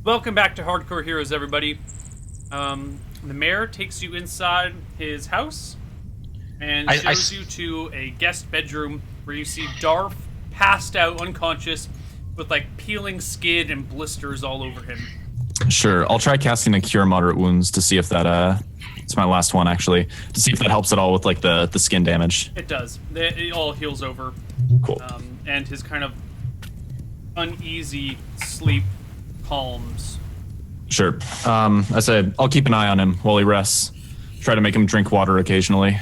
Welcome back to Hardcore Heroes, everybody. The mayor takes you inside his house and shows you to a guest bedroom where you see Darth passed out, unconscious, with like peeling skin and blisters all over him. Sure, I'll try casting a Cure Moderate Wounds to see if that, it's my last one actually, to see if that helps at all with like the skin damage. It does. It all heals over. Cool. And his kind of uneasy sleep calms. Sure. I said I'll keep an eye on him while he rests. Try to make him drink water occasionally.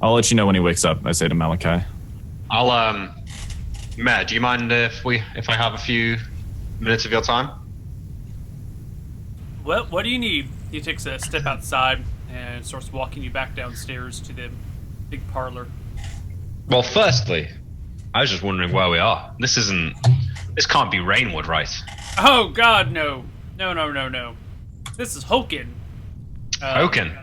I'll let you know when he wakes up, I say to Malachi. Matt, do you mind if I have a few minutes of your time? What do you need? He takes a step outside and starts walking you back downstairs to the big parlor. Well, firstly, I was just wondering where we are. This can't be Rainwood, right? Oh God, no. No. This is Hoken. Hoken?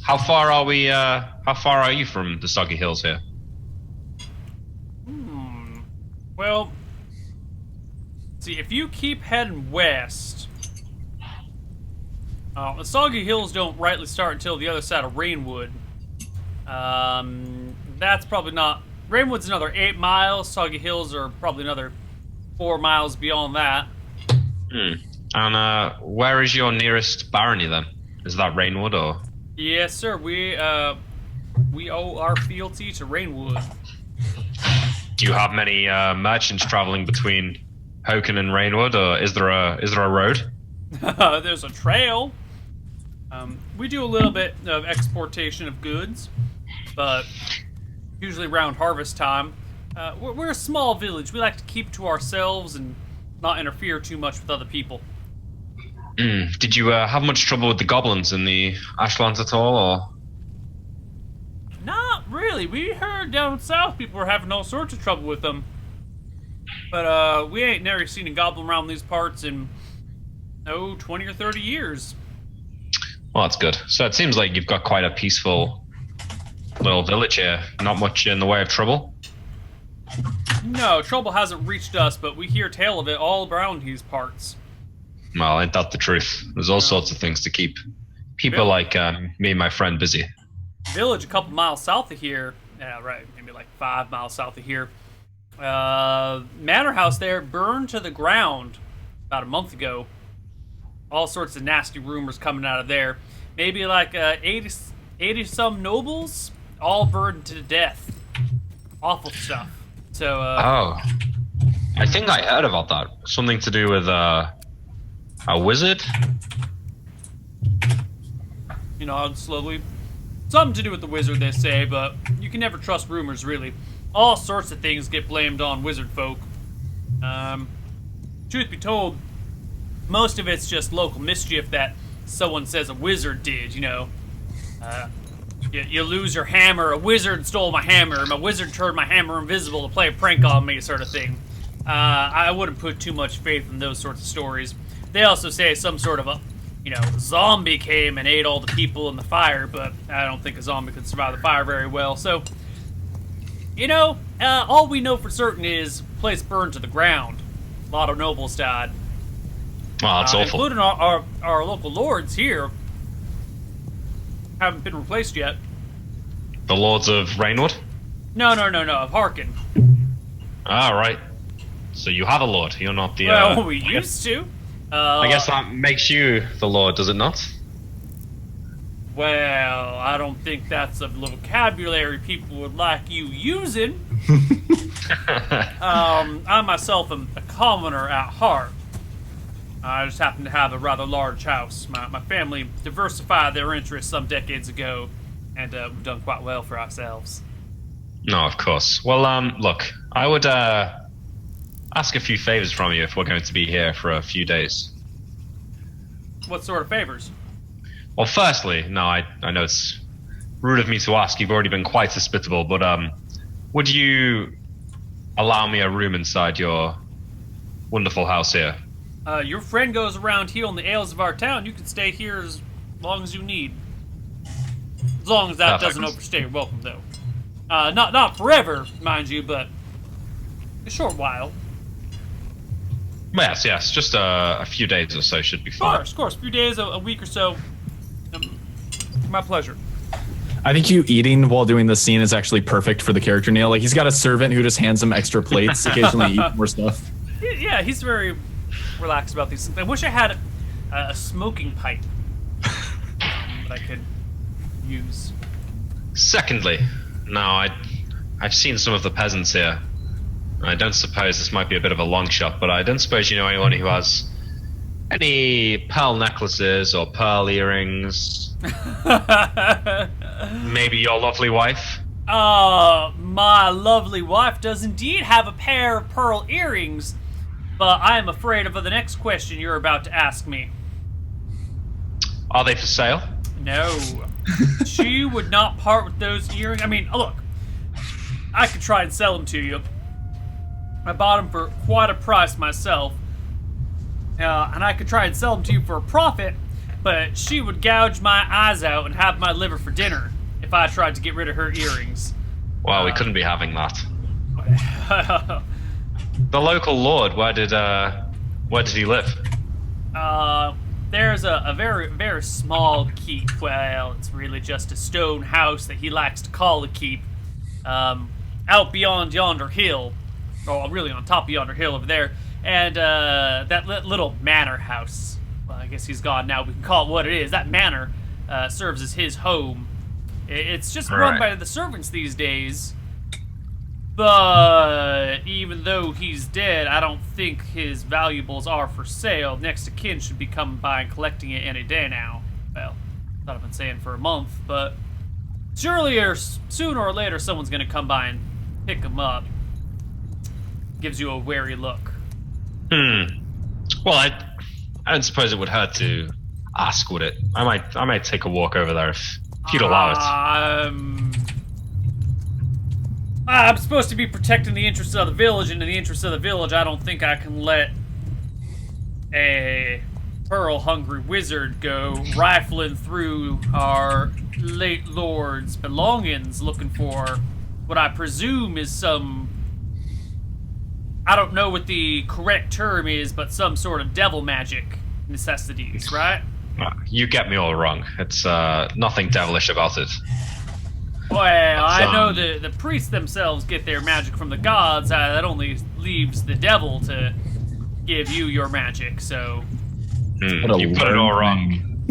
How far are we, how far are you from the Soggy Hills here? Well, see, if you keep heading west, the Soggy Hills don't rightly start until the other side of Rainwood. That's probably not... Rainwood's another 8 miles. Soggy Hills are probably another 4 miles beyond that. And where is your nearest barony then? Is that Rainwood or? Yes, sir. We owe our fealty to Rainwood. Do you have many merchants traveling between Hoken and Rainwood, or is there a road? There's a trail. We do a little bit of exportation of goods, but usually around harvest time. We're a small village. We like to keep to ourselves and not interfere too much with other people. Did you have much trouble with the goblins in the Ashlands at all, or? Not really. We heard down south people were having all sorts of trouble with them. But we ain't never seen a goblin around these parts in, 20 or 30 years. Well, that's good. So it seems like you've got quite a peaceful little village here. Not much in the way of trouble? No, trouble hasn't reached us, but we hear tale of it all around these parts. Well, ain't that the truth? There's all sorts of things to keep people like me and my friend busy. Village a couple miles south of here. Yeah, right. Maybe like 5 miles south of here. Manor house there burned to the ground about a month ago. All sorts of nasty rumors coming out of there. Maybe like 80 some nobles all burned to death. Awful stuff. So I think I heard about that. Something to do with a wizard? You know, slowly. Something to do with the wizard, they say, but you can never trust rumors, really. All sorts of things get blamed on wizard folk. Truth be told, most of it's just local mischief that someone says a wizard did, you know. You lose your hammer, a wizard stole my hammer, my wizard turned my hammer invisible to play a prank on me, sort of thing. I wouldn't put too much faith in those sorts of stories. They also say some sort of a, zombie came and ate all the people in the fire, but I don't think a zombie could survive the fire very well. So, all we know for certain is the place burned to the ground. A lot of nobles died. Wow, that's awful. Including our local lords here. Haven't been replaced yet. The Lords of Rainwood? No, of Harkin. Ah, right. So you have a lord. You're not the. Well, we used to. I guess that makes you the lord, does it not? Well, I don't think that's a vocabulary people would like you using. I myself am a commoner at heart. I just happen to have a rather large house. My family diversified their interests some decades ago, and we've done quite well for ourselves. No, of course. Well, look, I would ask a few favors from you if we're going to be here for a few days. What sort of favors? Well, firstly, no, I know it's rude of me to ask. You've already been quite hospitable, but would you allow me a room inside your wonderful house here? Your friend goes around healing the ails of our town. You can stay here as long as you need. As long as that doesn't overstay your welcome, though. Not forever, mind you, but a short while. Yes. Just a few days or so should be fine. Of course. A few days, a week or so. My pleasure. I think you eating while doing the scene is actually perfect for the character, Neil. Like, he's got a servant who just hands him extra plates, occasionally eat more stuff. Yeah, he's very relaxed about these things. I wish I had a smoking pipe that I could use. Secondly, now I've seen some of the peasants here. I don't suppose this might be a bit of a long shot, but I don't suppose you know anyone who has any pearl necklaces or pearl earrings. Maybe your lovely wife? My lovely wife does indeed have a pair of pearl earrings, but I am afraid of the next question you're about to ask me. Are they for sale? No. She would not part with those earrings. I mean, look, I could try and sell them to you. I bought them for quite a price myself. And I could try and sell them to you for a profit, but she would gouge my eyes out and have my liver for dinner if I tried to get rid of her earrings. Well, we couldn't be having that. The local lord, where did he live? There's a very, very small keep. Well, it's really just a stone house that he likes to call a keep. Out beyond yonder hill, or really on top of yonder hill over there, and that little manor house. Well, I guess he's gone now. We can call it what it is. That manor serves as his home. It's just run by the servants these days. But even though he's dead, I don't think his valuables are for sale. Next of kin should be coming by and collecting it any day now. Well, thought I've been saying for a month, but surely or sooner or later someone's going to come by and pick him up. Gives you a wary look. Well, I don't suppose it would hurt to ask, would it? I might take a walk over there if you'd allow it. I'm supposed to be protecting the interests of the village, and in the interests of the village, I don't think I can let a pearl-hungry wizard go rifling through our late lord's belongings looking for what I presume is some... I don't know what the correct term is, but some sort of devil magic necessities, right? You get me all wrong. It's nothing devilish about it. Well, I know the priests themselves get their magic from the gods. That only leaves the devil to give you your magic, so... You put it all wrong.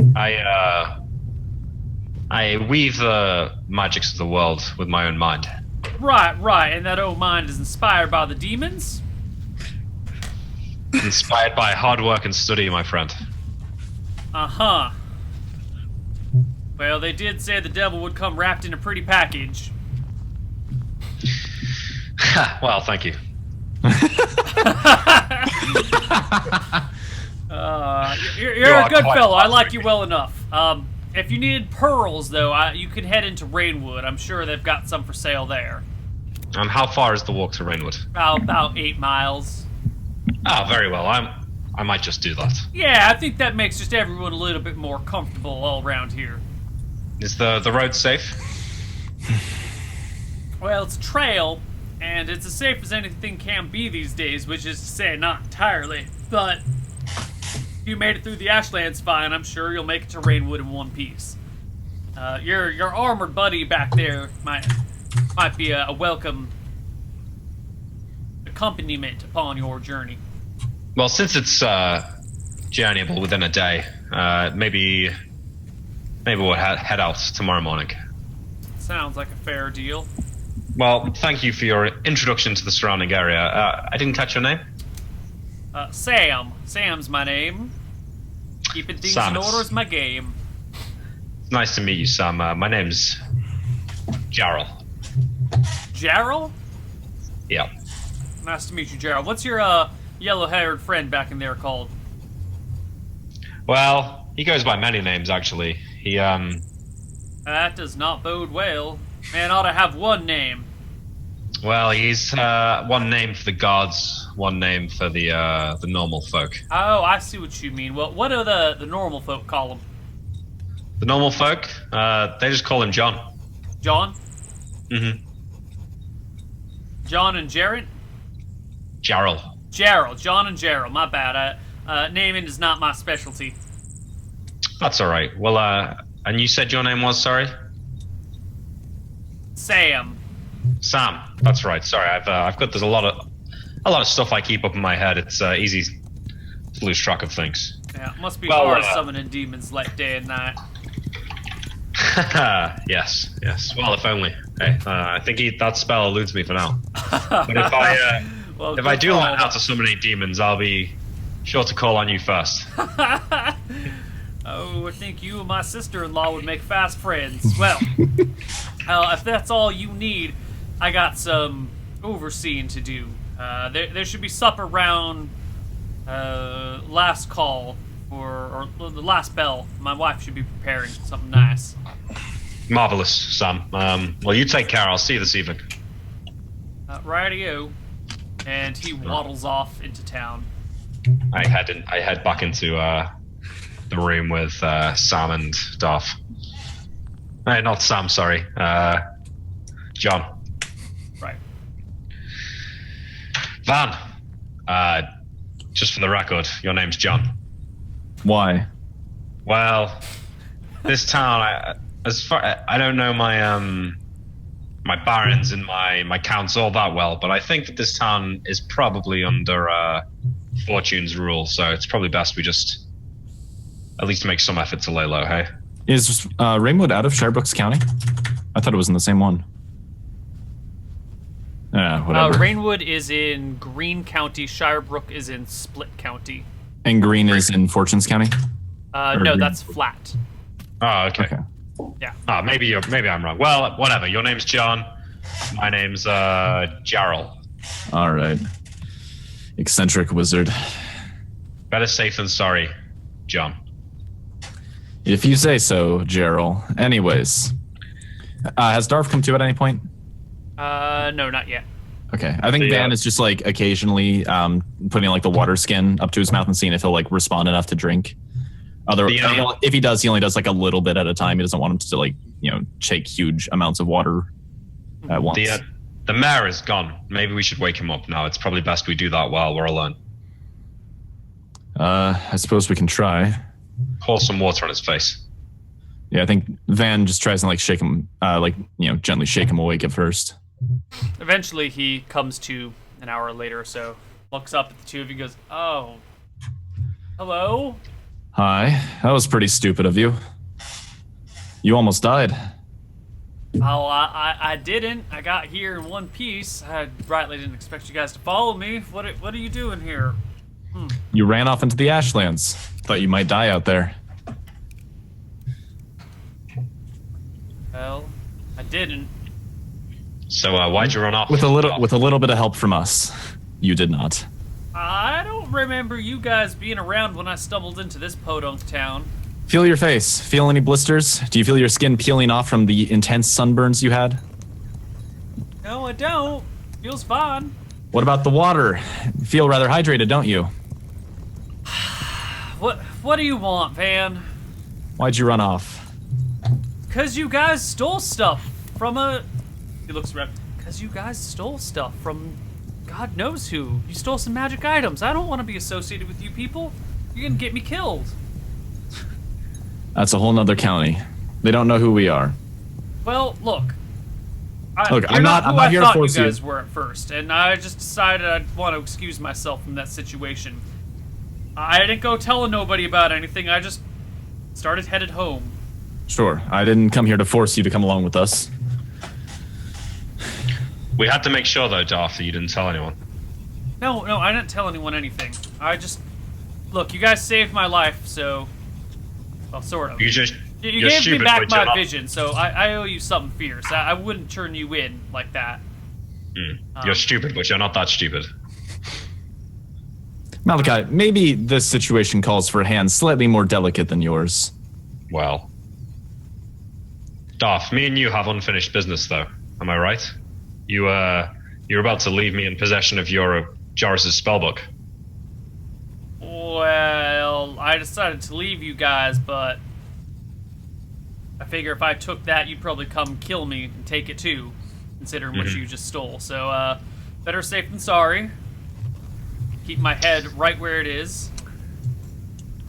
I weave the magics of the world with my own mind. Right, and that old mind is inspired by the demons? Inspired by hard work and study, my friend. Uh-huh. Well, they did say the devil would come wrapped in a pretty package. Well, thank you. You're a good fellow. I like you well enough. If you needed pearls, though, you could head into Rainwood. I'm sure they've got some for sale there. And how far is the walk to Rainwood? About 8 miles. Oh, very well. I might just do that. Yeah, I think that makes just everyone a little bit more comfortable all around here. Is the road safe? Well, it's a trail, and it's as safe as anything can be these days, which is to say not entirely. But if you made it through the Ashlands fine, I'm sure you'll make it to Rainwood in one piece. Your armored buddy back there might be a welcome accompaniment upon your journey. Well, since it's journeyable within a day, maybe we'll head out tomorrow morning. Sounds like a fair deal. Well, thank you for your introduction to the surrounding area. I didn't catch your name? Sam. Sam's my name. Keeping things in order is my game. It's nice to meet you, Sam. My name's Jarl. Jarl? Yeah. Nice to meet you, Jarl. What's your yellow-haired friend back in there called? Well, he goes by many names, actually. He, That does not bode well. Man ought to have one name. Well, he's one name for the gods, one name for the normal folk. Oh, I see what you mean. Well, what do the normal folk call him? The normal folk, they just call him John. John? Mm-hmm. John and Jarrett? Jarl. Gerald, John and Gerald. My bad. Naming is not my specialty. That's all right. Well, and you said your name was, sorry? Sam. Sam. That's right. Sorry, I've got there's a lot of stuff I keep up in my head. It's easy to lose track of things. Yeah, it must be Well, hard summoning demons like day and night. Yes. Well, if only. Hey, I think that spell eludes me for now. But if I Well, if I good do call. learn how to summon any demons, I'll be sure to call on you first. Oh, I think you and my sister-in-law would make fast friends. Well, if that's all you need, I got some overseeing to do. There should be supper round last call or the last bell. My wife should be preparing something nice. Marvelous, Sam. Well, you take care. I'll see you this evening. Rightio. And he waddles off into town. I head back into the room with Sam and Darth. Hey, not Sam, sorry. John. Right. Van. Just for the record, your name's John. Why? Well, this town, I don't know my my barons and my counts all that well, but I think that this town is probably under Fortune's rule, so it's probably best we just at least make some effort to lay low, hey? Is Rainwood out of Shirebrooks County? I thought it was in the same one. Whatever. Rainwood is in Greene County. Shirebrook is in Split County. And Green is in Fortunes County? No, Green. that's Flat. Oh, okay. Yeah. Maybe I'm wrong. Well, whatever. Your name's John. My name's Jarl. All right. Eccentric wizard. Better safe than sorry, John. If you say so, Gerald. Anyways. Has Darth come to at any point? No, not yet. Okay. I think Van is just like occasionally putting like the water skin up to his mouth and seeing if he'll like respond enough to drink. If he does, he only does like a little bit at a time. He doesn't want him to like, take huge amounts of water at once. The mayor is gone. Maybe we should wake him up now. It's probably best we do that while we're alone. I suppose we can try. Pour some water on his face. Yeah, I think Van just tries to like shake him, gently shake him awake at first. Eventually, he comes to an hour later or so, looks up at the two of you, and goes, "Oh, hello." Hi, that was pretty stupid of you. You almost died. Oh, I didn't. I got here in one piece. I rightly didn't expect you guys to follow me. What are you doing here? You ran off into the Ashlands. Thought you might die out there. Well, I didn't. So why'd you run off? With a little bit of help from us. You did not. I don't remember you guys being around when I stumbled into this podunk town. Feel your face. Feel any blisters? Do you feel your skin peeling off from the intense sunburns you had? No, I don't. Feels fine. What about the water? You feel rather hydrated, don't you? What do you want, Van? Why'd you run off? 'Cause you guys stole stuff from a... He looks around. 'Cause you guys stole stuff from God knows who. You stole some magic items. I don't want to be associated with you people. You're gonna get me killed. That's a whole nother county. They don't know who we are. Well, look. Look, you're I'm not here to I thought force you you. guys were at first, and I just decided I'd want to excuse myself from that situation. I didn't go telling nobody about anything. I just headed home. Sure, I didn't come here to force you to come along with us. We had to make sure, though, Darth, that you didn't tell anyone. No, I didn't tell anyone anything. Look, you guys saved my life, so... Well, sort of. You You gave me back my vision, so I owe you something fierce. I wouldn't turn you in like that. You're stupid, but you're not that stupid. Malachi, maybe this situation calls for a hand slightly more delicate than yours. Well. Darth, me and you have unfinished business, though. Am I right? You're about to leave me in possession of your Joris's spellbook. Well, I decided to leave you guys, but I figure if I took that, you'd probably come kill me and take it too, considering what you just stole. So, better safe than sorry. keep my head right where it is.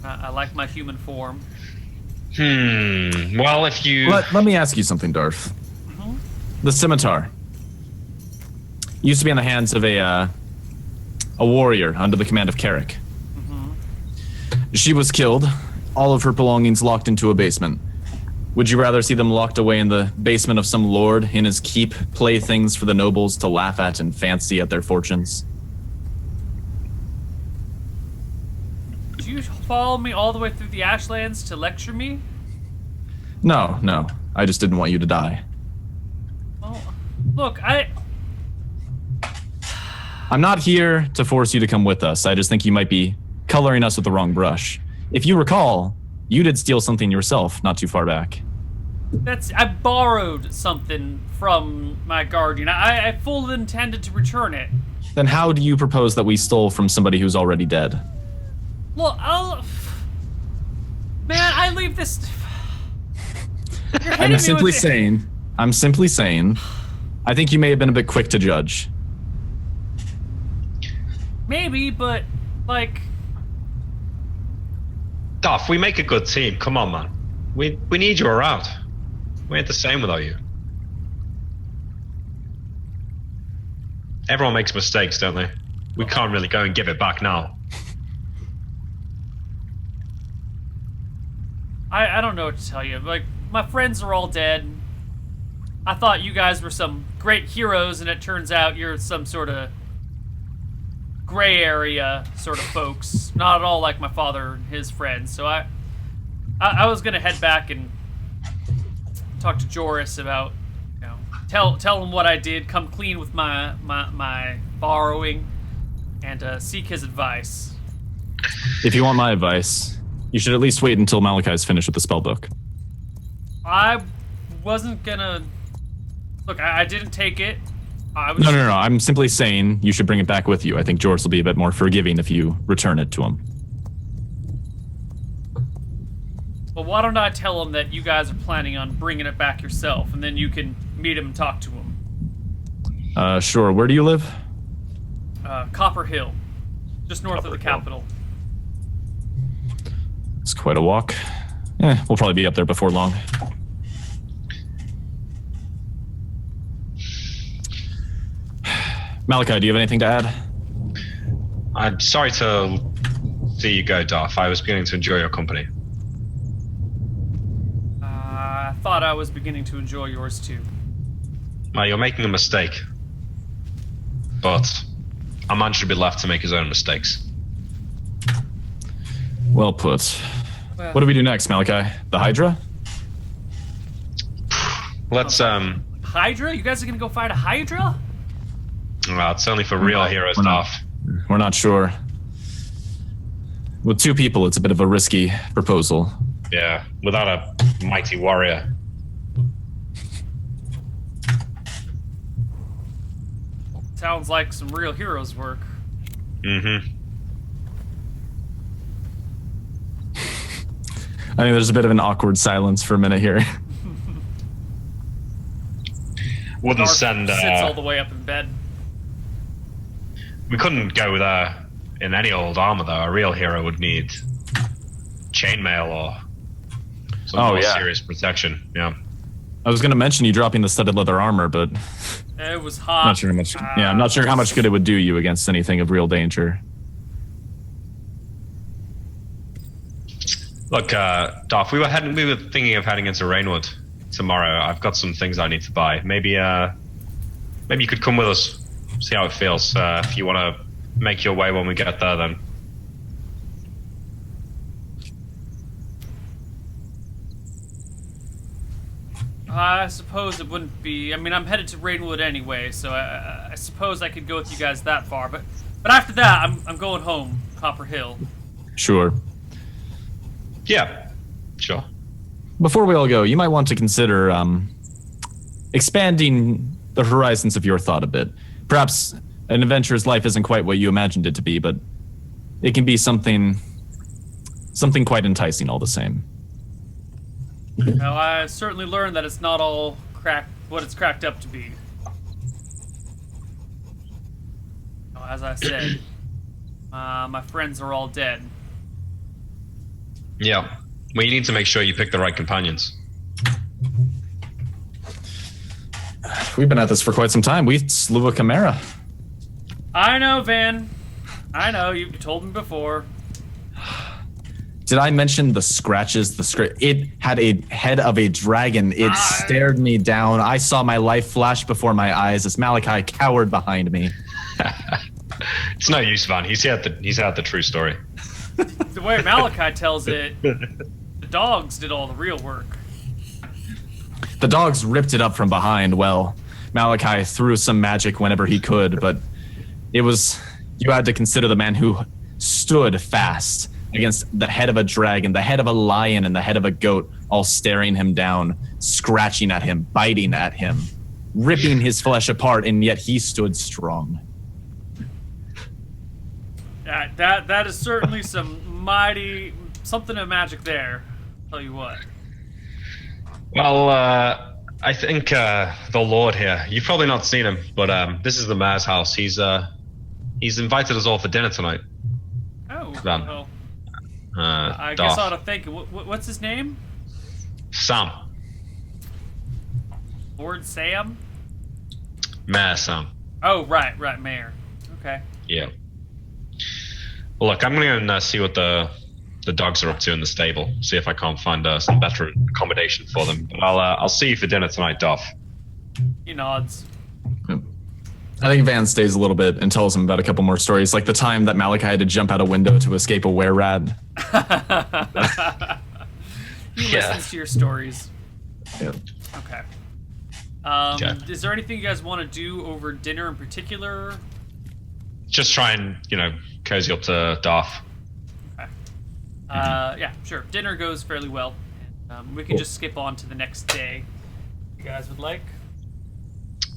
I like my human form. Well, if you... Let me ask you something, Darth. The scimitar used to be in the hands of a warrior under the command of Carrick. She was killed, all of her belongings locked into a basement. Would you rather see them locked away in the basement of some lord in his keep, playthings for the nobles to laugh at and fancy at their fortunes? Did you follow me all the way through the Ashlands to lecture me? No. I just didn't want you to die. Well, look, I'm not here to force you to come with us. I just think you might be coloring us with the wrong brush. If you recall, you did steal something yourself not too far back. I borrowed something from my guardian. I fully intended to return it. Then how do you propose that we stole from somebody who's already dead? Look, man, I leave this... You're hitting me I'm simply with saying, I think you may have been a bit quick to judge. Maybe, but, like... Duff, we make a good team. Come on, man. We need you around. We ain't the same without you. Everyone makes mistakes, don't they? We can't really go and give it back now. I don't know what to tell you. Like, my friends are all dead. I thought you guys were some great heroes, and it turns out you're some sort of gray area sort of folks. Not at all like my father and his friends. So I was gonna head back and talk to Joris about, you know, tell him what I did, come clean with my borrowing, and seek his advice. If you want my advice, you should at least wait until Malachi's finished with the spellbook. I wasn't gonna... Look, I didn't take it. No. I'm simply saying you should bring it back with you. I think Joris will be a bit more forgiving if you return it to him. Well, why don't I tell him that you guys are planning on bringing it back yourself, and then you can meet him and talk to him. Sure. Where do you live? Copper Hill. Just north of the capital. It's quite a walk. We'll probably be up there before long. Malachi, do you have anything to add? I'm sorry to see you go, Darth. I was beginning to enjoy your company. I thought I was beginning to enjoy yours too. Well, you're making a mistake. But a man should be left to make his own mistakes. Well put. Well, what do we do next, Malachi? The Hydra? Let's, Hydra? You guys are gonna go fight a Hydra? Well, it's only for real heroes, Darth. We're not sure. With two people, it's a bit of a risky proposal. Yeah, without a mighty warrior. Sounds like some real heroes work. Mm-hmm. I think there's a bit of an awkward silence for a minute here. Wouldn't Darth send... sits all the way up in bed. We couldn't go with in any old armor, though. A real hero would need chainmail or some more serious protection. Yeah. I was going to mention you dropping the studded leather armor, but It was hot. not sure how much. Yeah, I'm not sure how much good it would do you against anything of real danger. Look, Darth, we were thinking of heading into Rainwood tomorrow. I've got some things I need to buy. Maybe you could come with us, see how it feels. If you want to make your way when we get there, then. I suppose it wouldn't be... I mean, I'm headed to Rainwood anyway, so I suppose I could go with you guys that far. But after that, I'm going home, Copper Hill. Sure. Yeah, sure. Before we all go, you might want to consider expanding the horizons of your thought a bit. Perhaps an adventurer's life isn't quite what you imagined it to be, but it can be something quite enticing all the same. Well, I certainly learned that it's not all what it's cracked up to be. As I said, My friends are all dead. Yeah. Well, you need to make sure you pick the right companions. We've been at this for quite some time. We slew a chimera. I know, Van. I know. You told me before. Did I mention the scratches? It had a head of a dragon. It stared me down. I saw my life flash before my eyes as Malachi cowered behind me. It's no use, Van. He's had the true story. The way Malachi tells it, the dogs did all the real work. The dogs ripped it up from behind. Well, Malachi threw some magic whenever he could, but you had to consider the man who stood fast against the head of a dragon, the head of a lion, and the head of a goat, all staring him down, scratching at him, biting at him, ripping his flesh apart, and yet he stood strong. That is certainly something of magic there. Tell you what. Well, I think the Lord here. You've probably not seen him, but this is the mayor's house. He's invited us all for dinner tonight. Oh, Van. well, I Darth. guess I ought to think. What's his name? Sam. Lord Sam? Mayor Sam. Oh, right, Mayor. Okay. Yeah. Well, look, I'm going to see what the dogs are up to in the stable. See if I can't find some better accommodation for them. But I'll see you for dinner tonight, Darth. He nods. I think Van stays a little bit and tells him about a couple more stories, like the time that Malachi had to jump out a window to escape a were-rat. He listens to your stories. Yeah. Okay. Okay. Is there anything you guys want to do over dinner in particular? Just try and, cozy up to Darth. Okay. Yeah, sure. Dinner goes fairly well. And, we can just skip on to the next day, if you guys would like.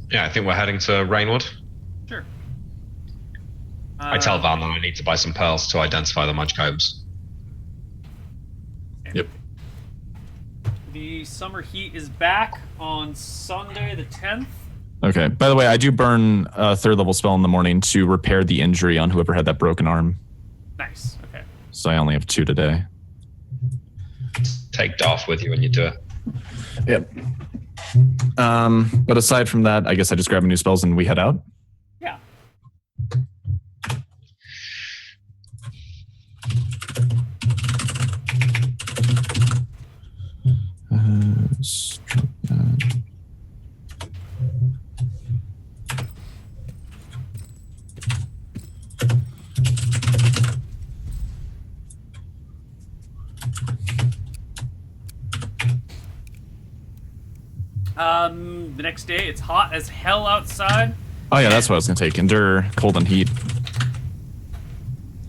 Yeah, I think we're heading to Rainwood. Sure. I tell Van that I need to buy some pearls to identify the magic items. Yep. The summer heat is back on Sunday the 10th. Okay. By the way, I do burn a 3rd level spell in the morning to repair the injury on whoever had that broken arm. Nice. Okay. So I only have 2 today. Take Darth with you when you do it. Yep. But aside from that, I guess I just grab a new spells and we head out. Yeah. The next day, it's hot as hell outside. Oh yeah, that's what I was gonna take. Endure cold and heat.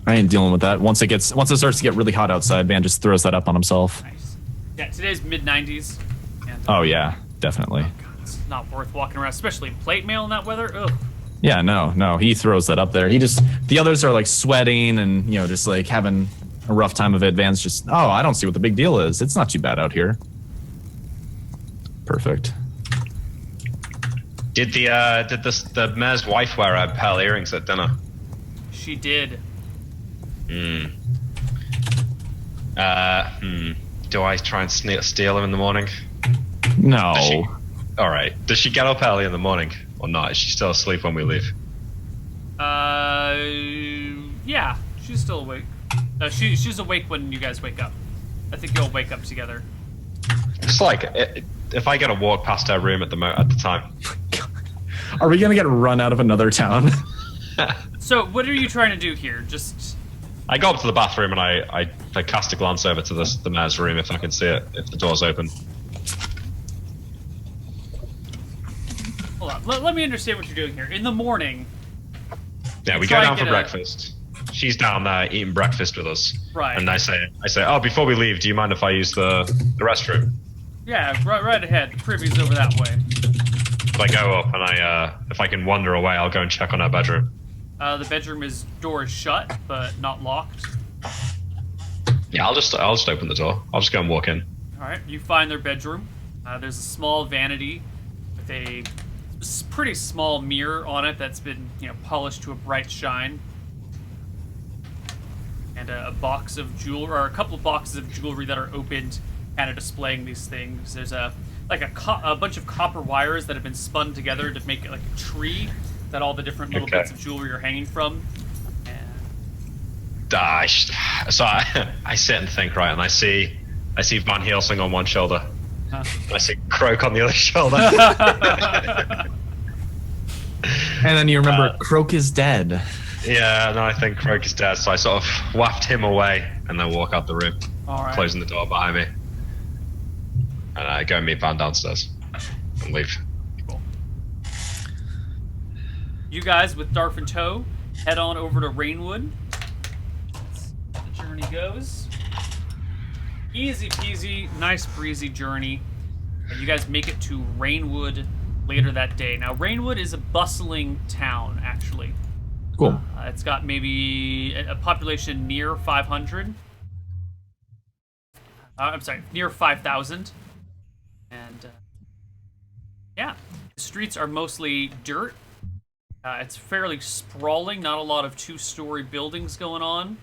I ain't dealing with that. Once it starts to get really hot outside, Van just throws that up on himself. Nice. Yeah, today's mid-90s. And, Oh yeah, definitely. God, it's not worth walking around, especially in plate mail in that weather. Ugh. Yeah, no, he throws that up there. The others are like sweating and just like having a rough time of it. Van's just, oh, I don't see what the big deal is. It's not too bad out here. Perfect. Did the mayor's wife wear pearl earrings at dinner? She did. Do I try and steal them in the morning? No. All right. Does she get up early in the morning or not? Is she still asleep when we leave? Yeah, she's still awake. She's awake when you guys wake up. I think you'll wake up together. It's like if I get a walk past her room at the time. Are we gonna get run out of another town? So, what are you trying to do here? Just I go up to the bathroom and I cast a glance over to the mayor's room if I can see it, if the door's open. hold on. Let me understand what you're doing here. In the morning. Yeah, we go down for breakfast. She's down there eating breakfast with us. Right. And I say, oh, before we leave, do you mind if I use the restroom? Yeah, right ahead. The privy's over that way. If I go up and if I can wander away, I'll go and check on her bedroom. The bedroom door is shut, but not locked. Yeah, I'll just open the door. I'll just go and walk in. All right, you find their bedroom. There's a small vanity with a pretty small mirror on it that's been polished to a bright shine. and a box of jewelry, or a couple of boxes of jewelry that are opened, kind of displaying these things. There's a bunch of copper wires that have been spun together to make it like a tree that all the different little bits of jewelry are hanging from. So I sit and think, right, and I see Van Helsing on one shoulder, and I see Croak on the other shoulder. And then you remember Croak is dead. Yeah, and I think Croak is dead, so I sort of waft him away and then walk out the room, closing the door behind me. And I go and meet Van downstairs and leave. Cool. You guys, with Darf in tow, head on over to Rainwood. The journey goes. Easy peasy, nice breezy journey. And you guys make it to Rainwood later that day. Now, Rainwood is a bustling town, actually. Cool. It's got maybe a population near 500. I'm sorry, near 5,000. And, yeah, the streets are mostly dirt. It's fairly sprawling, not a lot of two-story buildings going on.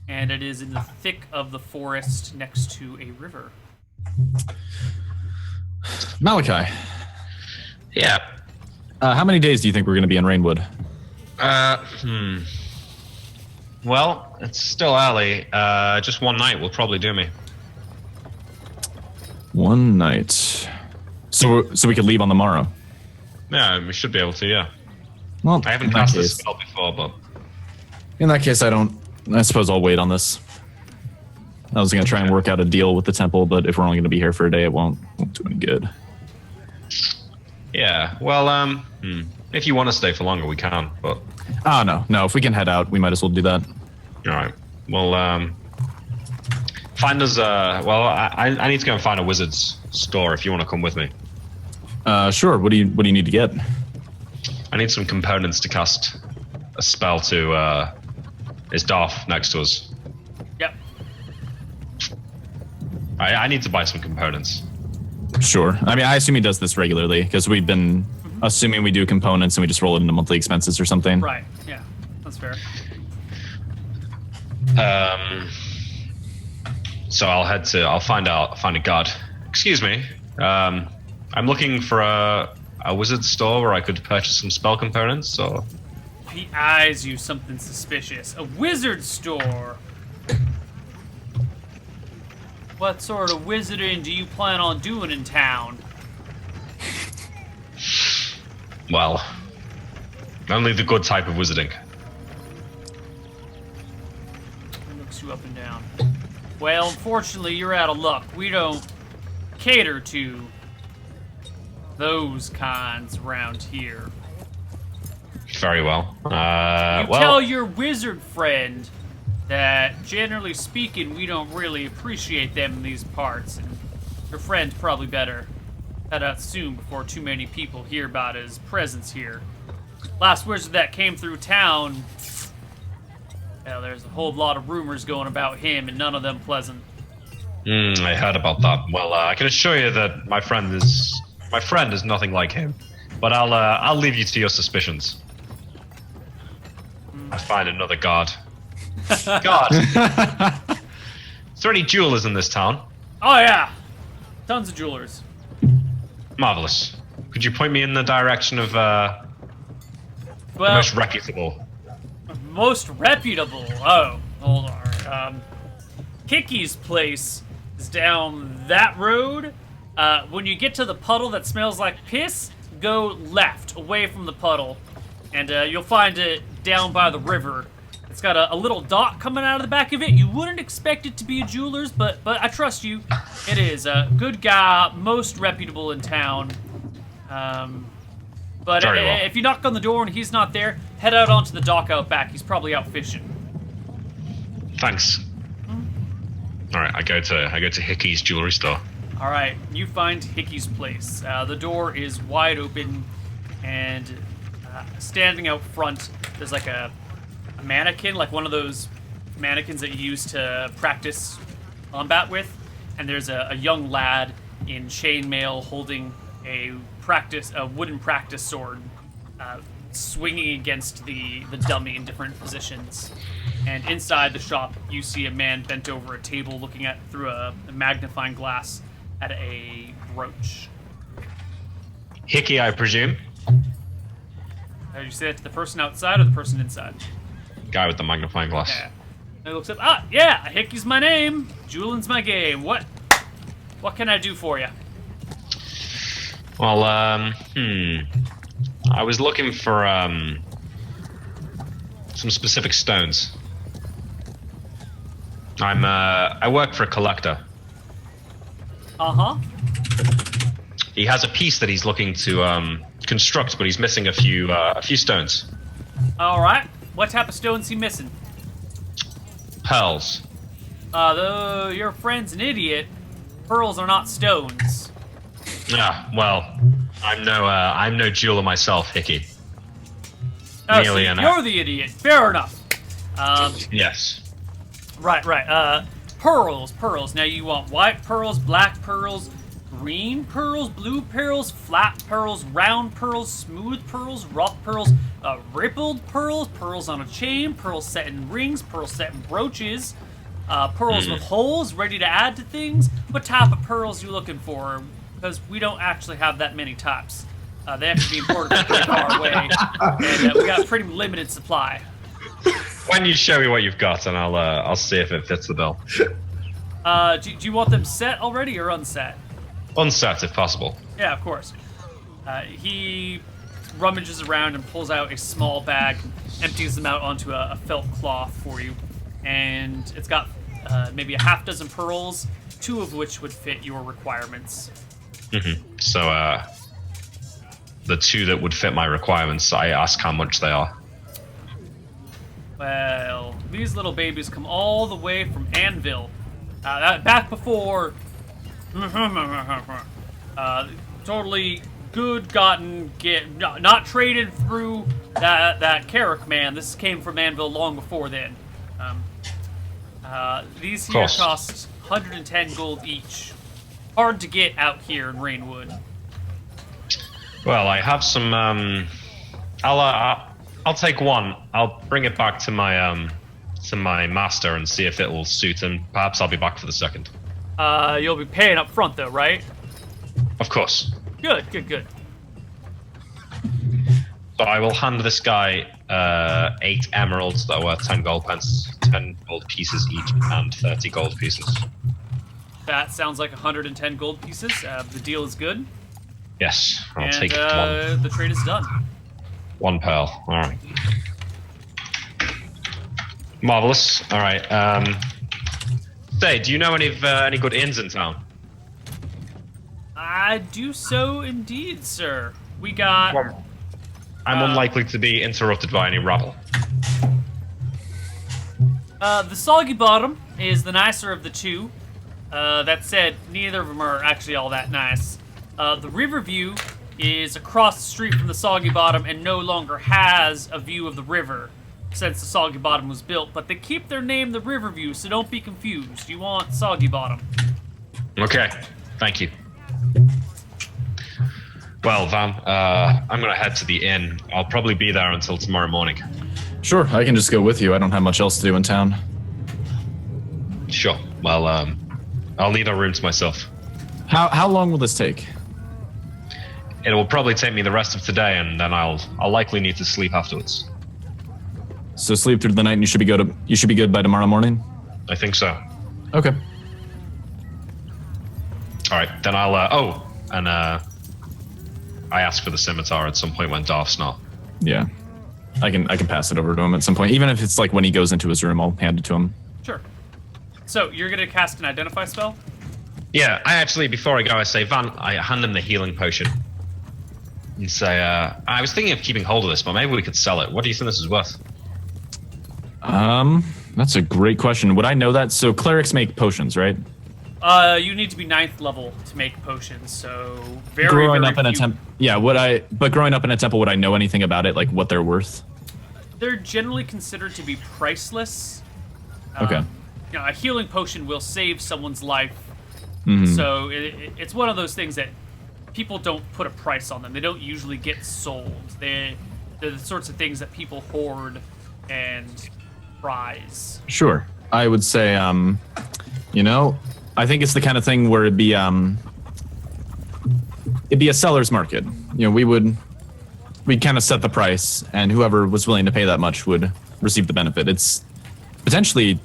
And it is in the thick of the forest next to a river. Malachi. Yeah. How many days do you think we're going to be in Rainwood? Well, it's still early. Just one night will probably do me. One night. So we could leave on the morrow. Yeah, we should be able to, yeah. Well, I haven't cast this spell before, but... In that case, I suppose I'll wait on this. I was going to try and work out a deal with the temple, but if we're only going to be here for a day, it won't do any good. Yeah, well, if you want to stay for longer, we can, but... No. If we can head out, we might as well do that. Alright. Well, find us, I need to go and find a wizard's store if you want to come with me. Sure. What do you need to get? I need some components to cast a spell to, is Darth next to us? Yep. I need to buy some components. Sure. I mean, I assume he does this regularly, because we've been assuming we do components and we just roll it into monthly expenses or something. Right, yeah. That's fair. So I'll find a guard. Excuse me. I'm looking for a wizard store where I could purchase some spell components, or... He eyes you something suspicious. A wizard store? What sort of wizarding do you plan on doing in town? Well, only the good type of wizarding. He looks you up and down. Well, unfortunately, you're out of luck. We don't cater to those kinds around here. Very well. Tell your wizard friend that, generally speaking, we don't really appreciate them in these parts, and your friend's probably better head out soon before too many people hear about his presence here. Last wizard that came through town, well, there's a whole lot of rumors going about him, and none of them pleasant. I heard about that. Well, I can assure you that my friend is nothing like him. But I'll leave you to your suspicions. I find another guard. God. Is there any jewelers in this town? Oh yeah, tons of jewelers. Marvelous. Could you point me in the direction of the most reputable? Most reputable? Oh, hold on. Kiki's place is down that road. When you get to the puddle that smells like piss, go left, away from the puddle, and you'll find it down by the river. It's got a little dot coming out of the back of it. You wouldn't expect it to be a jeweler's, but I trust you. It is a good guy, most reputable in town. But if you knock on the door and he's not there, head out onto the dock out back. He's probably out fishing. Thanks. All right, I go to Hickey's jewelry store. All right, you find Hickey's place. The door is wide open, and standing out front, there's like a mannequin, like one of those mannequins that you use to practice combat with. And there's a young lad in chainmail holding a wooden practice sword, swinging against the dummy in different positions. And inside the shop, you see a man bent over a table looking at through a magnifying glass at a brooch. Hickey, I presume. Did you say that to the person outside or the person inside? Guy with the magnifying glass. Yeah. And he looks up. Ah, yeah, Hickey's my name. Julian's my game. What can I do for you? Well, I was looking for some specific stones. I work for a collector. Uh-huh. He has a piece that he's looking to construct, but he's missing a few stones. All right. What type of stones he missing? Pearls. Though your friend's an idiot, pearls are not stones. Ah, well, I'm no jeweler myself, Hickey. Oh, Nearly so an you're the idiot. Fair enough. Yes. Right. Pearls. Now you want white pearls, black pearls, green pearls, blue pearls, flat pearls, round pearls, smooth pearls, rough pearls, rippled pearls, pearls on a chain, pearls set in rings, pearls set in brooches, pearls with holes ready to add to things. What type of pearls you looking for? Because we don't actually have that many types. They have to be imported from pretty far away, and we got a pretty limited supply. Why don't you show me what you've got, and I'll see if it fits the bill. Do you want them set already or unset? Unset, if possible. Yeah, of course. He rummages around and pulls out a small bag, empties them out onto a felt cloth for you, and it's got maybe a half dozen pearls, 2 of which would fit your requirements. So, the 2 that would fit my requirements, I ask how much they are. Well, these little babies come all the way from Anvil. Back before... totally good gotten, not traded through that Carrick man. This came from Anvil long before then. These here cost 110 gold each. Hard to get out here in Rainwood. Well, I have some. I'll take 1. I'll bring it back to my master and see if it will suit, and perhaps I'll be back for the second. You'll be paying up front though, right? Of course. Good. So I will hand this guy 8 emeralds that are worth 10 gold pence, 10 gold pieces each, and 30 gold pieces. That sounds like 110 gold pieces. The deal is good. Yes, I'll take 1. The trade is done. 1 pearl. All right. Marvelous. All right. Say, do you know any good inns in town? I do so indeed, sir. We got... I'm unlikely to be interrupted by any rabble. The Soggy Bottom is the nicer of the 2. That said, neither of them are actually all that nice. The Riverview is across the street from the Soggy Bottom and no longer has a view of the river since the Soggy Bottom was built, but they keep their name the Riverview, so don't be confused. You want Soggy Bottom. Okay, thank you. Well, Van, I'm gonna head to the inn. I'll probably be there until tomorrow morning. Sure, I can just go with you. I don't have much else to do in town. Sure. Well, I'll need a room to myself. How long will this take? It will probably take me the rest of today, and then I'll likely need to sleep afterwards. So sleep through the night, and you should be good by tomorrow morning. I think so. Okay. All right, then I'll. I asked for the scimitar at some point when Darth's not. Yeah, I can pass it over to him at some point, even if it's like when he goes into his room. I'll hand it to him. Sure. So you're gonna cast an identify spell? Yeah, I actually, before I go, I say, Van, I hand him the healing potion. And say, I was thinking of keeping hold of this, but maybe we could sell it. What do you think this is worth? That's a great question. Would I know that? So clerics make potions, right? You need to be 9th level to make potions, so growing up in a temple. Yeah, but growing up in a temple, would I know anything about it, like what they're worth? They're generally considered to be priceless. Okay. You know, a healing potion will save someone's life. Mm-hmm. So it's one of those things that people don't put a price on them. They don't usually get sold. They're the sorts of things that people hoard and prize? Sure. I would say, you know, I think it's the kind of thing where it'd be a seller's market. You know, we'd kind of set the price, and whoever was willing to pay that much would receive the benefit. It's potentially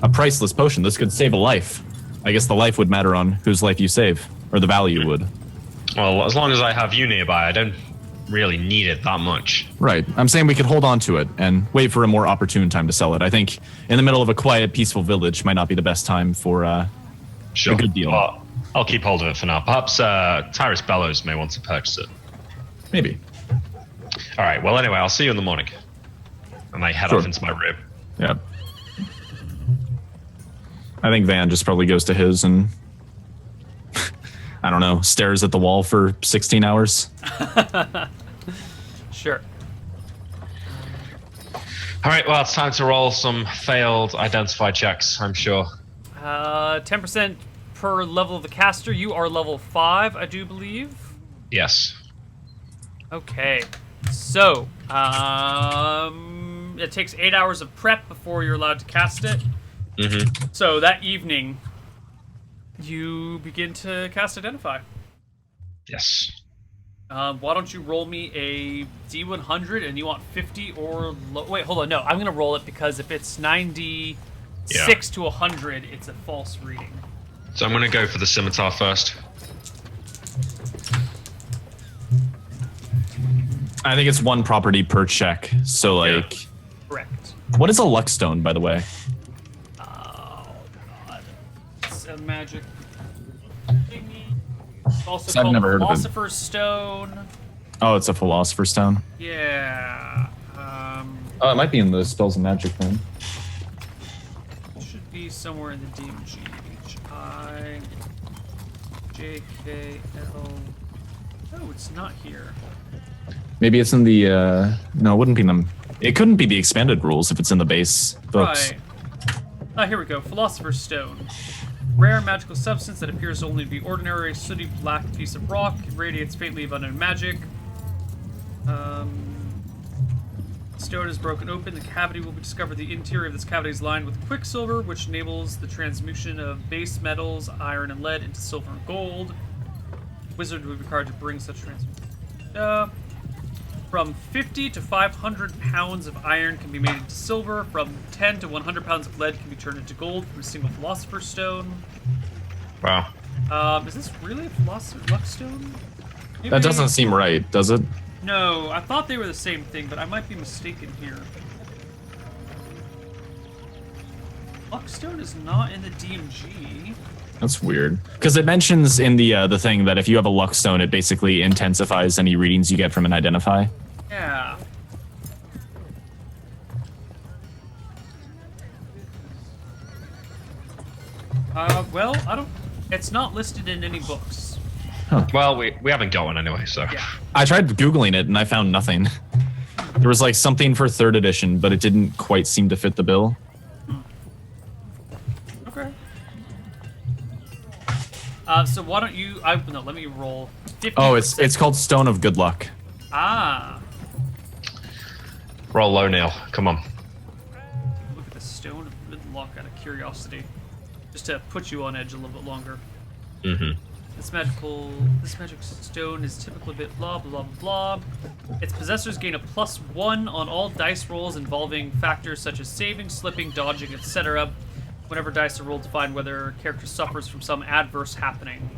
a priceless potion. This could save a life. I guess the life would matter on whose life you save, or the value would. Well, as long as I have you nearby, I don't really need it that much. Right. I'm saying we could hold on to it and wait for a more opportune time to sell it. I think in the middle of a quiet, peaceful village might not be the best time for Sure. a good deal. Well, I'll keep hold of it for now. Perhaps Tyrus Bellows may want to purchase it. Maybe. All right. Well, anyway, I'll see you in the morning. And I head Sure. off into my room. Yeah. I think Van just probably goes to his and I don't know, stares at the wall for 16 hours. Sure. All right. Well, it's time to roll some failed identify checks, I'm sure. 10% per level of the caster. You are level 5, I do believe. Yes. Okay. So, it takes 8 hours of prep before you're allowed to cast it. Mm-hmm. So that evening, you begin to cast Identify. Yes. Why don't you roll me a D100 and you want 50 or wait, hold on. No, I'm going to roll it because if it's 96 to 100, it's a false reading. So I'm going to go for the scimitar first. I think it's one property per check. So, like, Correct. what is a luck stone, by the way? Oh, God. It's a magic thingy. It's also I've called never heard of it. Philosopher's Stone. Oh, it's a philosopher's stone. Yeah. Oh, it might be in the spells and magic then. It should be somewhere in the DMG. H-I-J-K-L. Oh, it's not here. Maybe it's in the, no, it wouldn't be in them. It couldn't be the expanded rules if it's in the base books. Right. Here we go. Philosopher's Stone. Rare magical substance that appears only to be ordinary, sooty black piece of rock. It radiates faintly of unknown magic. Stone is broken open. The cavity will be discovered. The interior of this cavity is lined with quicksilver, which enables the transmutation of base metals, iron and lead, into silver and gold. Wizard would be required to bring such transmutation. From 50 to 500 pounds of iron can be made into silver. From 10 to 100 pounds of lead can be turned into gold from a single Philosopher's Stone. Wow. Is this really a Philosopher's Luck Stone? Maybe That doesn't seem right, does it? No, I thought they were the same thing, but I might be mistaken here. Luckstone is not in the DMG. That's weird. Because it mentions in the thing that if you have a luck stone, it basically intensifies any readings you get from an identify. Yeah. Well, I don't... It's not listed in any books. Well, we haven't got one anyway, so. Yeah. I tried Googling it and I found nothing. There was like something for 3rd edition, but it didn't quite seem to fit the bill. Okay. So why don't you... no, let me roll 50%. Oh, it's called Stone of Good Luck. Ah. Roll low, Neil. Come on. Look at the Stone of Good Luck out of curiosity. Just to put you on edge a little bit longer. Mm-hmm. This magic stone is typically a bit blah blah blah. Its possessors gain a +1 on all dice rolls involving factors such as saving, slipping, dodging, etc. Whenever dice are rolled to find whether a character suffers from some adverse happening.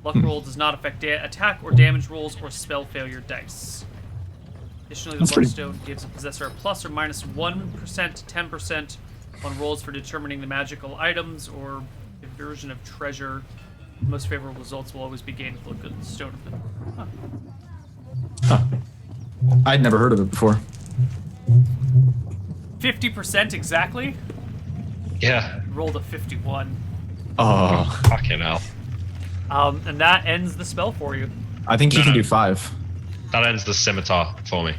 Luck roll does not affect attack or damage rolls or spell failure dice. Additionally, the luck stone gives a possessor a plus or minus 1% to 10% on rolls for determining the magical items or a version of treasure. Most favorable results will always be gained with the stone of it. Huh. I'd never heard of it before. 50% exactly? Yeah. Rolled a 51. Oh. Fucking hell. And that ends the spell for you. I think he can do 5. That ends the scimitar for me.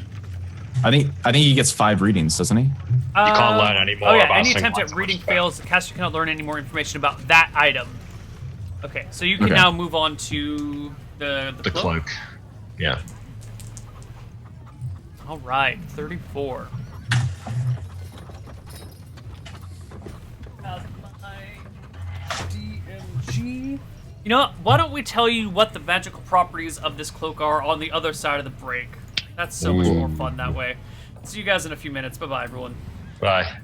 I think he gets 5 readings, doesn't he? You can't learn any more about any single attempt at item reading spell. fails. The caster cannot learn any more information about that item. Okay, so you can now move on to the cloak. Yeah. All right, 34. energy. You know what? Why don't we tell you what the magical properties of this cloak are on the other side of the break? That's so much more fun that way. See you guys in a few minutes. Bye-bye, everyone. Bye.